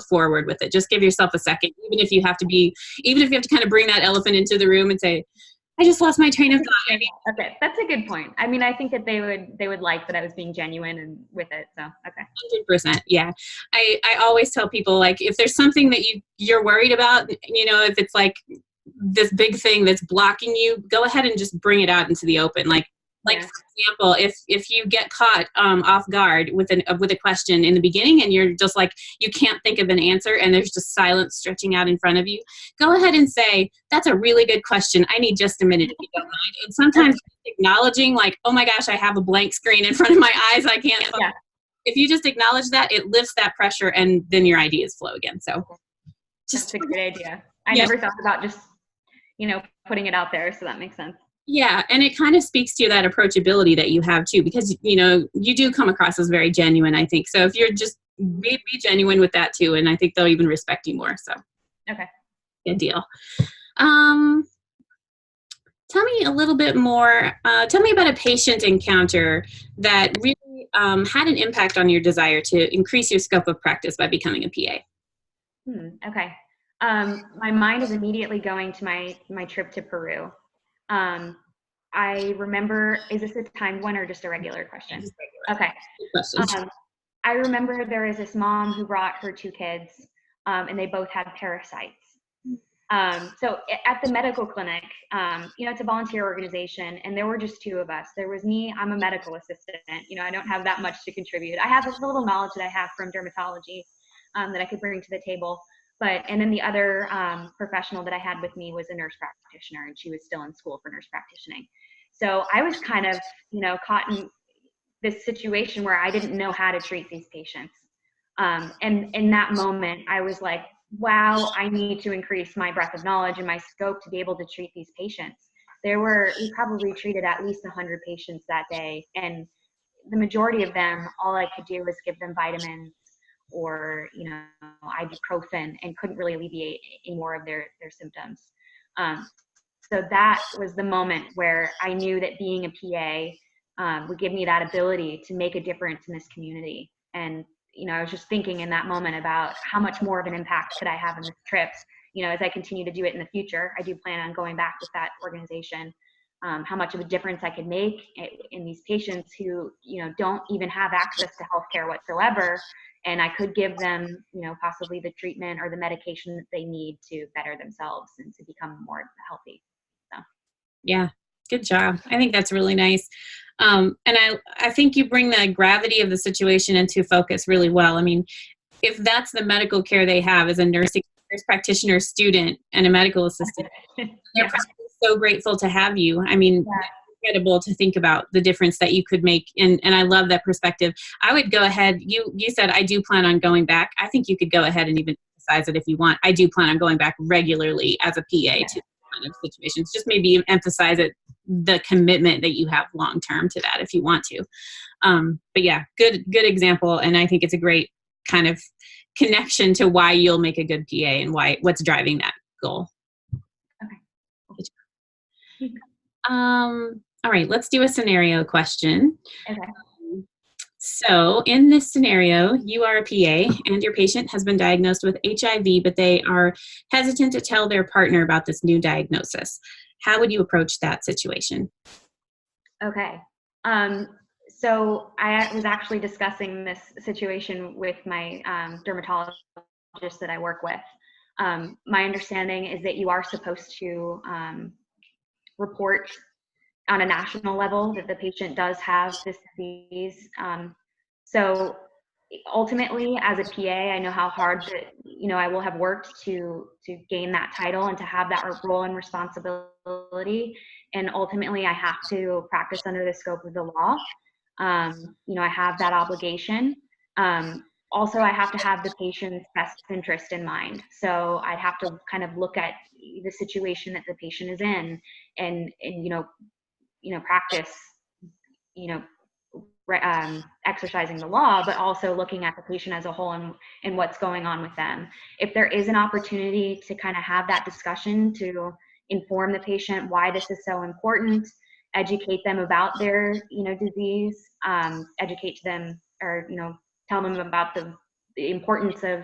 forward with it. Just give yourself a second, even if you have to kind of bring that elephant into the room and say, I just lost my train of thought. Okay, that's a good point. I mean, I think that they would like that I was being genuine and with it. So okay. 100%. Yeah, I always tell people, like, if there's something that you're worried about, if it's like this big thing that's blocking you, go ahead and just bring it out into the open. For example, if you get caught off guard with a question in the beginning and you're just like, you can't think of an answer and there's just silence stretching out in front of you, go ahead and say, that's a really good question. I need just a minute if you don't mind. And sometimes acknowledging, like, oh my gosh, I have a blank screen in front of my eyes. I can't. Yeah. If you just acknowledge that, it lifts that pressure and then your ideas flow again. So that's a good idea. I never thought about just, putting it out there. So that makes sense. Yeah, and it kind of speaks to that approachability that you have too, because you do come across as very genuine, I think. So if you're just be genuine with that too, and I think they'll even respect you more. So okay, good deal. Tell me a little bit more. Tell me about a patient encounter that really had an impact on your desire to increase your scope of practice by becoming a PA. Okay. My mind is immediately going to my trip to Peru. I remember, is this a timed one or just a regular question? Okay. I remember there was this mom who brought her 2 kids, and they both had parasites. So at the medical clinic, it's a volunteer organization, and there were just 2 of us. There was me, I'm a medical assistant. I don't have that much to contribute. I have a little knowledge that I have from dermatology that I could bring to the table. And then the other professional that I had with me was a nurse practitioner, and she was still in school for nurse practicing. So I was kind of, caught in this situation where I didn't know how to treat these patients. And in that moment, I was like, wow, I need to increase my breadth of knowledge and my scope to be able to treat these patients. We probably treated at least 100 patients that day. And the majority of them, all I could do was give them vitamins or ibuprofen, and couldn't really alleviate any more of their symptoms. So that was the moment where I knew that being a PA would give me that ability to make a difference in this community. And I was just thinking in that moment about how much more of an impact could I have in this trip. As I continue to do it in the future, I do plan on going back with that organization. How much of a difference I could make in these patients who don't even have access to healthcare whatsoever. And I could give them, possibly the treatment or the medication that they need to better themselves and to become more healthy. So. Yeah, good job. I think that's really nice. And I think you bring the gravity of the situation into focus really well. I mean, if that's the medical care they have as a nurse practitioner, student, and a medical assistant, they're so grateful to have you. I mean, incredible to think about the difference that you could make. And I love that perspective. I would go ahead. You said, I do plan on going back. I think you could go ahead and even emphasize it if you want. I do plan on going back regularly as a PA to kind of situations. Just maybe emphasize it, the commitment that you have long-term to that if you want to. But yeah, good example. And I think it's a great kind of connection to why you'll make a good PA and what's driving that goal. Okay. All right, let's do a scenario question. Okay. So in this scenario, you are a PA and your patient has been diagnosed with HIV, but they are hesitant to tell their partner about this new diagnosis. How would you approach that situation? Okay. So I was actually discussing this situation with my dermatologist that I work with. My understanding is that you are supposed to report on a national level that the patient does have this disease. So ultimately, as a PA, I know how hard that, you know, I will have worked to gain that title and to have that role and responsibility. And ultimately, I have to practice under the scope of the law. You know, I have that obligation. Also, I have to have the patient's best interest in mind. So I'd have to kind of look at the situation that the patient is in, and practice, you know, exercising the law, but also looking at the patient as a whole and what's going on with them. If there is an opportunity to kind of have that discussion to inform the patient why this is so important, educate them about their, you know, disease, educate them, or, you know, tell them about the importance of,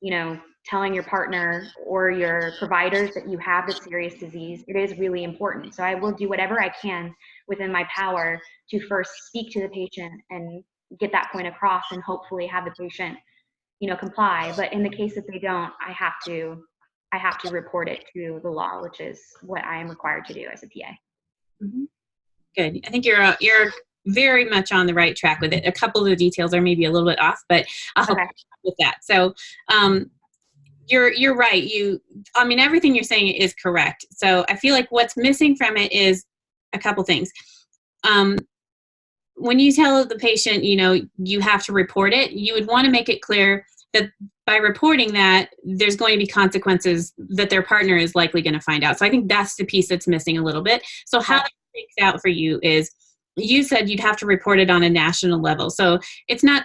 you know, telling your partner or your providers that you have this serious disease. It is really important. So I will do whatever I can within my power to first speak to the patient and get that point across, and hopefully have the patient, you know, comply. But in the case that they don't, I have to report it to the law, which is what I am required to do as a PA. Mm-hmm. Good. I think you're very much on the right track with it. A couple of the details are maybe a little bit off, but I'll help you with that. So you're right. I mean, everything you're saying is correct. So I feel like what's missing from it is a couple things. When you tell the patient, you know, you have to report it, you would want to make it clear that by reporting that, there's going to be consequences that their partner is likely going to find out. So I think that's the piece that's missing a little bit. So how that shakes out for you is, you said you'd have to report it on a national level. So that's not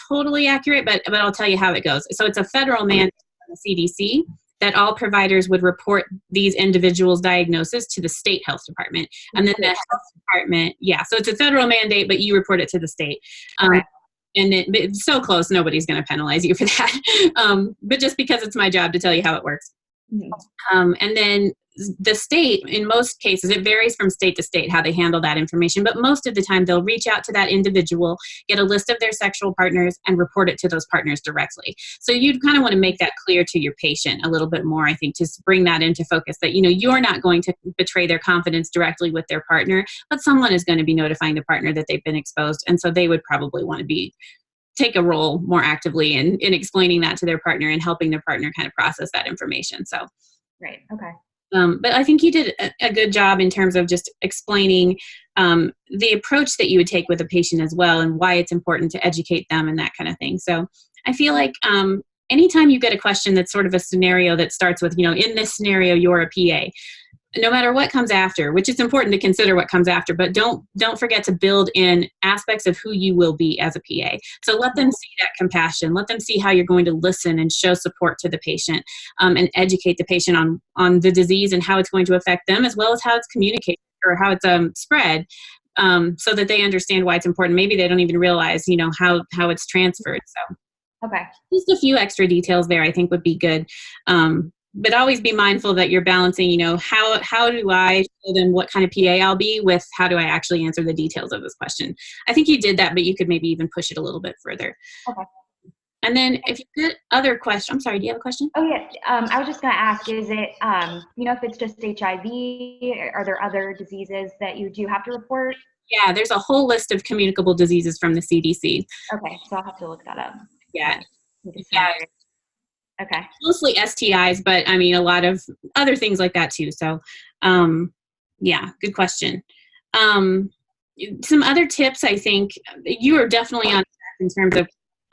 totally accurate, but I'll tell you how it goes. So it's a federal mandate from the CDC that all providers would report these individuals' diagnosis to the state health department. And then the health department, so it's a federal mandate, but you report it to the state. Okay. And it's so close, nobody's going to penalize you for that. But just because it's my job to tell you how it works. Mm-hmm. And then the state, in most cases, it varies from state to state how they handle that information, but most of the time they'll reach out to that individual, get a list of their sexual partners, and report it to those partners directly. So you'd kind of want to make that clear to your patient a little bit more, I think, to bring that into focus, that, you know, you're not going to betray their confidence directly with their partner, but someone is going to be notifying the partner that they've been exposed, and so they would probably want to take a role more actively in explaining that to their partner and helping their partner kind of process that information. So, right. Okay. But I think you did a good job in terms of just explaining the approach that you would take with a patient as well, and why it's important to educate them and that kind of thing. So I feel like anytime you get a question that's sort of a scenario that starts with, you know, in this scenario, you're a PA, no matter what comes after, which is important to consider what comes after, but don't forget to build in aspects of who you will be as a PA. So let them see that compassion, let them see how you're going to listen and show support to the patient, and educate the patient on the disease and how it's going to affect them, as well as how it's communicated or how it's spread, so that they understand why it's important. Maybe they don't even realize, you know, how it's transferred. So okay, just a few extra details there I think would be good. But always be mindful that you're balancing, you know, how do I show them what kind of PA I'll be with how do I actually answer the details of this question. I think you did that, but you could maybe even push it a little bit further. Okay. And then if you get other questions, I'm sorry, do you have a question? Oh, yeah. I was just going to ask, is it, you know, if it's just HIV, are there other diseases that you do have to report? Yeah, there's a whole list of communicable diseases from the CDC. Okay, so I'll have to look that up. Yeah. Okay. Mostly STIs, but I mean, a lot of other things like that too. So, yeah, good question. Some other tips, I think you are definitely on track in terms of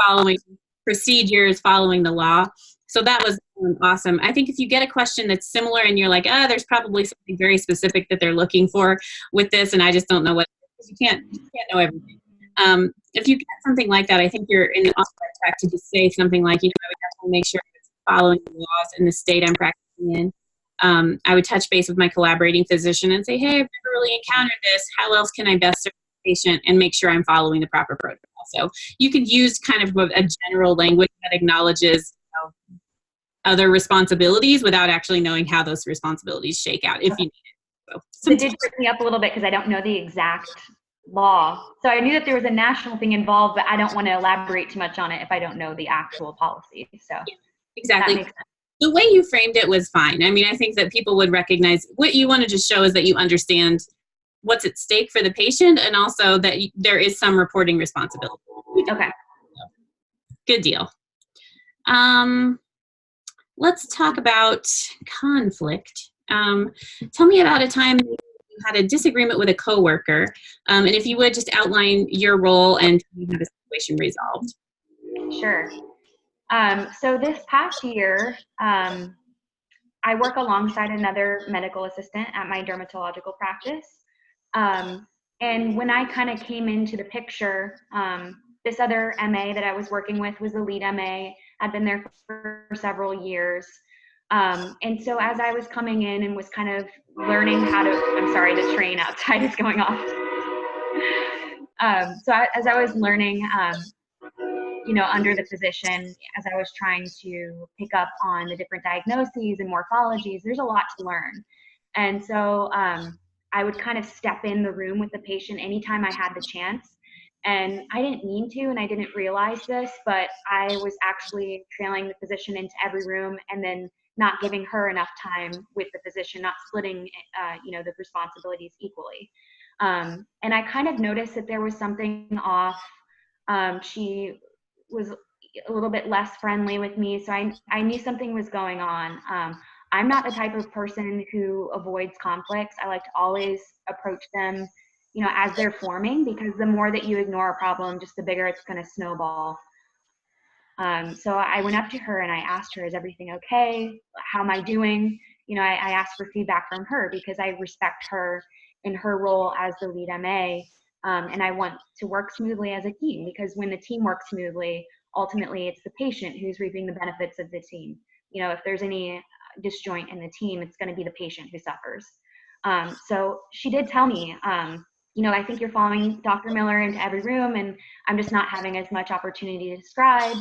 following procedures, following the law. So that was awesome. I think if you get a question that's similar and you're like, there's probably something very specific that they're looking for with this, and I just don't know what, because you can't know everything. If you get something like that, I think you're in the right track to just say something like, you know, I would definitely make sure it's following the laws in the state I'm practicing in. I would touch base with my collaborating physician and say, hey, I've never really encountered this. How else can I best serve the patient and make sure I'm following the proper protocol? So you could use kind of a general language that acknowledges, you know, other responsibilities without actually knowing how those responsibilities shake out if you need it. So it did trip me up a little bit because I don't know the exact law. So I knew that there was a national thing involved, but I don't want to elaborate too much on it if I don't know the actual policy. So that Exactly. makes sense. The way you framed it was fine. I mean, I think that people would recognize what you want to just show is that you understand what's at stake for the patient, and also that there is some reporting responsibility. Okay. Good deal. Let's talk about conflict. Tell me about a time you had a disagreement with a coworker, and if you would just outline your role and how the situation resolved. Sure. So this past year, I work alongside another medical assistant at my dermatological practice. And when I kind of came into the picture, this other MA that I was working with was the lead MA. I'd been there for several years. And so as I was coming in and was kind of learning how to, I'm sorry, the train outside is going off. As I was learning, under the physician, as I was trying to pick up on the different diagnoses and morphologies, there's a lot to learn. And so I would kind of step in the room with the patient anytime I had the chance. And I didn't mean to, and I didn't realize this, but I was actually trailing the physician into every room and then not giving her enough time with the physician, not splitting, the responsibilities equally. And I kind of noticed that there was something off. She was a little bit less friendly with me, so I knew something was going on. I'm not the type of person who avoids conflicts. I like to always approach them, as they're forming, because the more that you ignore a problem, just the bigger it's going to snowball. So I went up to her and I asked her, is everything okay? How am I doing? I asked for feedback from her because I respect her in her role as the lead MA. And I want to work smoothly as a team, because when the team works smoothly, ultimately it's the patient who's reaping the benefits of the team. If there's any disjoint in the team, it's going to be the patient who suffers. So she did tell me, I think you're following Dr. Miller into every room, and I'm just not having as much opportunity to describe,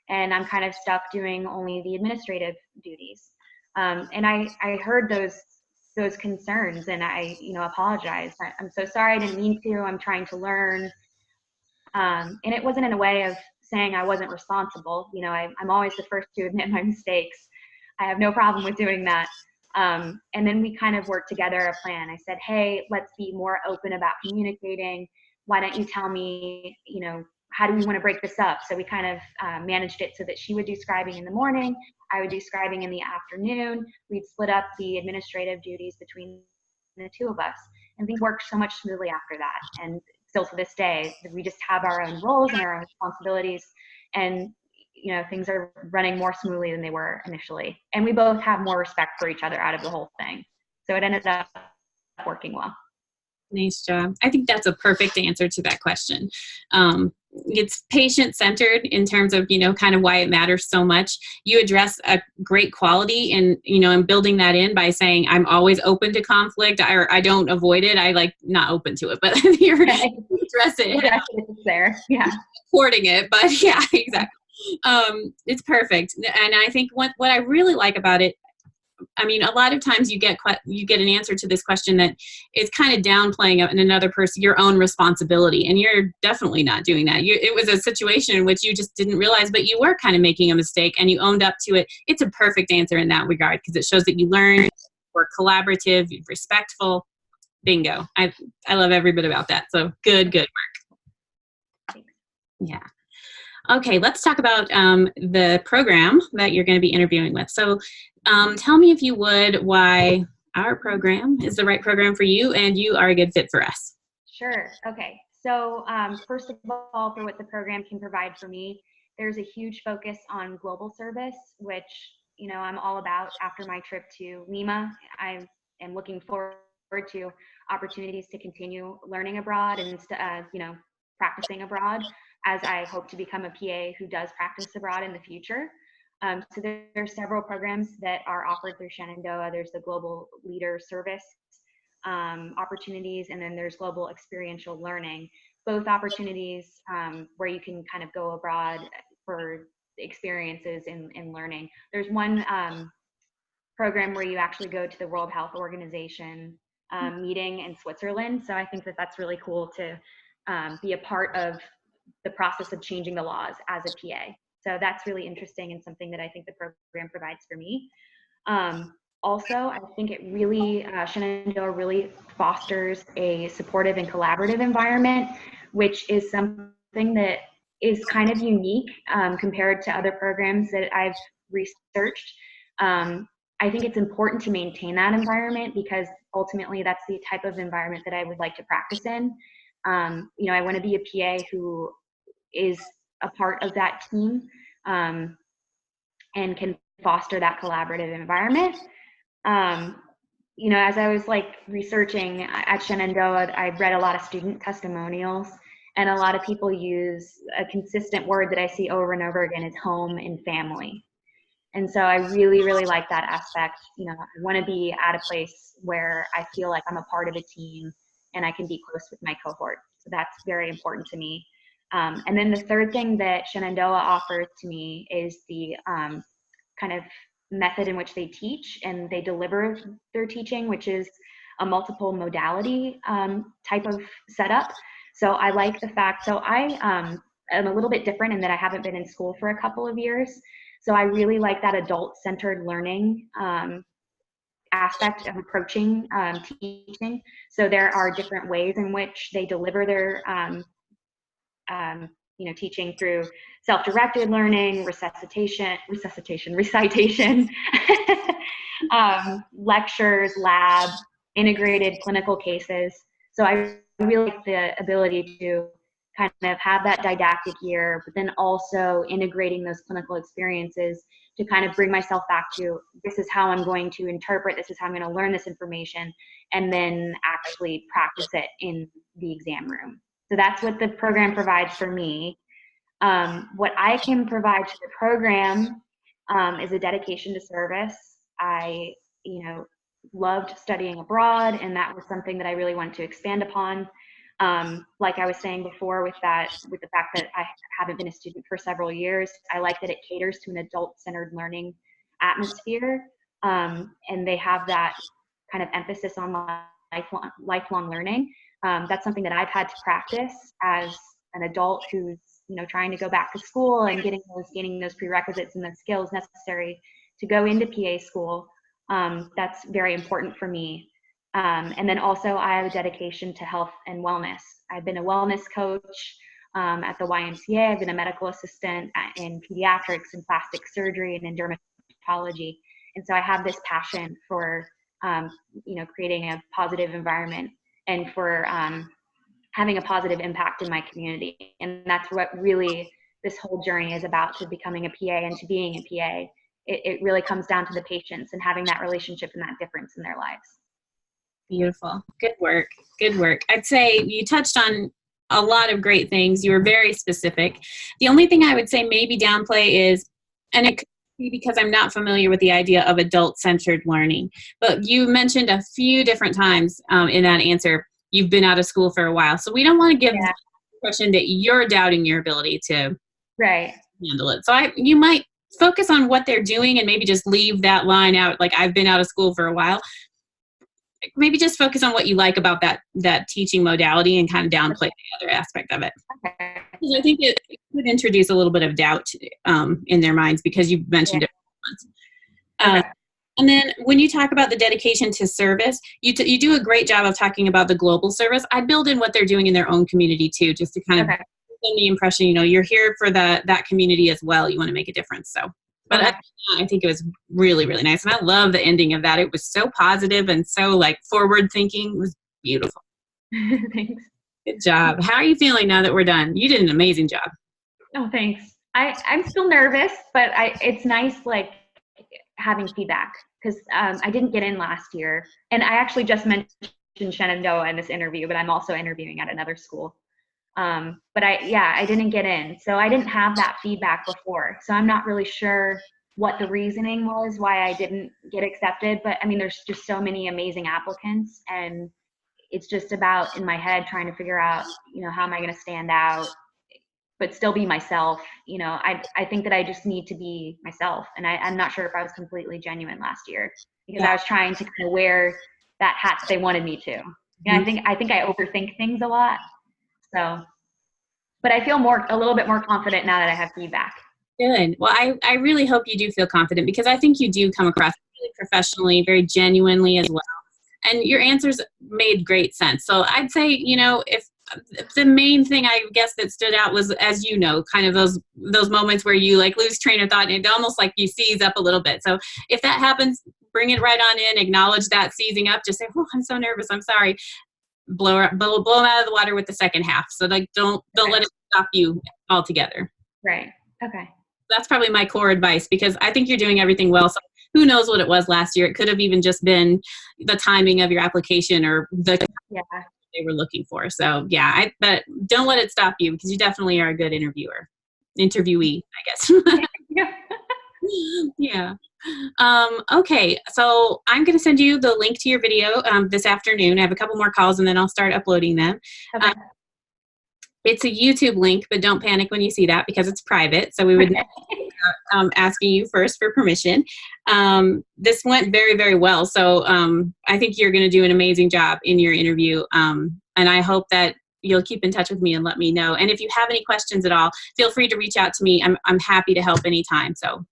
and I'm kind of stuck doing only the administrative duties. And I heard those concerns, and I apologized. I'm so sorry, I didn't mean to, I'm trying to learn. And it wasn't in a way of saying I wasn't responsible. I'm always the first to admit my mistakes. I have no problem with doing that. And then we kind of worked together a plan. I said, hey, let's be more open about communicating. Why don't you tell me, how do we want to break this up? So we kind of managed it so that she would do scribing in the morning, I would do scribing in the afternoon. We'd split up the administrative duties between the two of us, and things worked so much smoothly after that. And still to this day, we just have our own roles and our own responsibilities, and things are running more smoothly than they were initially. And we both have more respect for each other out of the whole thing. So it ended up working well. Nice job. I think that's a perfect answer to that question. It's patient-centered in terms of, kind of why it matters so much. You address a great quality and building that in by saying, I'm always open to conflict, or I don't avoid it. I like not open to it, but you address it. Yeah, it's there. Yeah. Supporting it, but yeah, exactly. It's perfect. And I think what I really like about it, I mean, a lot of times you get an answer to this question that is kind of downplaying in another person your own responsibility, and you're definitely not doing that. It was a situation in which you just didn't realize, but you were kind of making a mistake, and you owned up to it. It's a perfect answer in that regard, because it shows that you learn, were collaborative, respectful. Bingo. I love every bit about that. So good work. Yeah. Okay, let's talk about the program that you're going to be interviewing with. So tell me, if you would, why our program is the right program for you and you are a good fit for us. Sure. Okay. So first of all, for what the program can provide for me, there's a huge focus on global service, which, I'm all about. After my trip to Lima, I am looking forward to opportunities to continue learning abroad and, practicing abroad, as I hope to become a PA who does practice abroad in the future. So there are several programs that are offered through Shenandoah. There's the Global Leader Service opportunities, and then there's Global Experiential Learning, both opportunities where you can kind of go abroad for experiences in learning. There's one program where you actually go to the World Health Organization meeting in Switzerland. So I think that that's really cool to be a part of the process of changing the laws as a PA. So that's really interesting and something that I think the program provides for me. Also, I think it really, Shenandoah really fosters a supportive and collaborative environment, which is something that is kind of unique compared to other programs that I've researched. I think it's important to maintain that environment because ultimately that's the type of environment that I would like to practice in. I want to be a PA who is a part of that team and can foster that collaborative environment. As I was researching at Shenandoah, I read a lot of student testimonials, and a lot of people use a consistent word that I see over and over again is home and family. And so I really, really like that aspect. I want to be at a place where I feel like I'm a part of a team and I can be close with my cohort. So that's very important to me. And then the third thing that Shenandoah offers to me is the kind of method in which they teach and they deliver their teaching, which is a multiple modality type of setup. So I like the fact, so I am a little bit different in that I haven't been in school for a couple of years. So I really like that adult-centered learning aspect of approaching teaching. So there are different ways in which they deliver their teaching through self-directed learning, recitation, lectures, lab, integrated clinical cases. So I really like the ability to kind of have that didactic year, but then also integrating those clinical experiences to kind of bring myself back to, this is how I'm going to interpret, this is how I'm going to learn this information, and then actually practice it in the exam room. So that's what the program provides for me. What I can provide to the program is a dedication to service. I, loved studying abroad, and that was something that I really wanted to expand upon. Like I was saying before, with the fact that I haven't been a student for several years, I like that it caters to an adult-centered learning atmosphere, and they have that kind of emphasis on lifelong learning. That's something that I've had to practice as an adult who's trying to go back to school and gaining those prerequisites and the skills necessary to go into PA school. That's very important for me. And then also I have a dedication to health and wellness. I've been a wellness coach at the YMCA. I've been a medical assistant in pediatrics and plastic surgery and in dermatology. And so I have this passion for, creating a positive environment and for having a positive impact in my community. And that's what really this whole journey is about, to becoming a PA and to being a PA. It really comes down to the patients and having that relationship and that difference in their lives. Beautiful. Good work. Good work. I'd say you touched on a lot of great things. You were very specific. The only thing I would say maybe downplay is, and it could be because I'm not familiar with the idea of adult-centered learning, but you mentioned a few different times in that answer, you've been out of school for a while. So we don't want to give the impression that you're doubting your ability to handle it. So you might focus on what they're doing and maybe just leave that line out, like I've been out of school for a while. Maybe just focus on what you like about that teaching modality and kind of downplay the other aspect of it. Okay. Because I think it could introduce a little bit of doubt in their minds because you've mentioned it once. And then when you talk about the dedication to service, you do a great job of talking about the global service. I build in what they're doing in their own community too, just to kind of give them the impression, you're here for that community as well. You want to make a difference. So, but I think it was really, really nice. And I love the ending of that. It was so positive and so forward thinking. It was beautiful. Thanks. Good job. How are you feeling now that we're done? You did an amazing job. Oh, thanks. I'm still nervous, but it's nice having feedback because I didn't get in last year. And I actually just mentioned Shenandoah in this interview, but I'm also interviewing at another school. But I didn't get in. So I didn't have that feedback before. So I'm not really sure what the reasoning was why I didn't get accepted. But I mean, there's just so many amazing applicants, and it's just about in my head trying to figure out, how am I going to stand out, but still be myself. I think that I just need to be myself. And I'm not sure if I was completely genuine last year because I was trying to kind of wear that hat that they wanted me to. And I think I overthink things a lot. So, but I feel a little bit more confident now that I have feedback. Good. Well, I really hope you do feel confident, because I think you do come across really professionally, very genuinely as well. And your answers made great sense. So I'd say, if the main thing I guess that stood out was, as you know, kind of those moments where you like lose train of thought and it almost like you seize up a little bit. So if that happens, bring it right on in, acknowledge that seizing up, just say, oh, I'm so nervous, I'm sorry. Blow them out of the water with the second half. So like, don't let it stop you altogether. Right. Okay. That's probably my core advice, because I think you're doing everything well. So who knows what it was last year? It could have even just been the timing of your application or the they were looking for. So but don't let it stop you, because you definitely are a good interviewee, I guess. Yeah. Okay. So I'm going to send you the link to your video this afternoon. I have a couple more calls and then I'll start uploading them. Okay. It's a YouTube link, but don't panic when you see that, because it's private. So we would asking you first for permission. This went very, very well. So I think you're going to do an amazing job in your interview. And I hope that you'll keep in touch with me and let me know. And if you have any questions at all, feel free to reach out to me. I'm happy to help anytime. So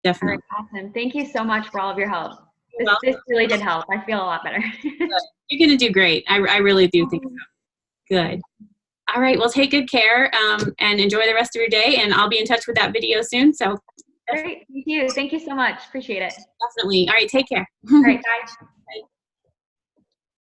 definitely. All right, awesome. Thank you so much for all of your help. This really did help. I feel a lot better. You're going to do great. I really do think so. Good. All right. Well, take good care and enjoy the rest of your day. And I'll be in touch with that video soon. So great. Thank you. Thank you so much. Appreciate it. Definitely. All right. Take care. All right. Bye.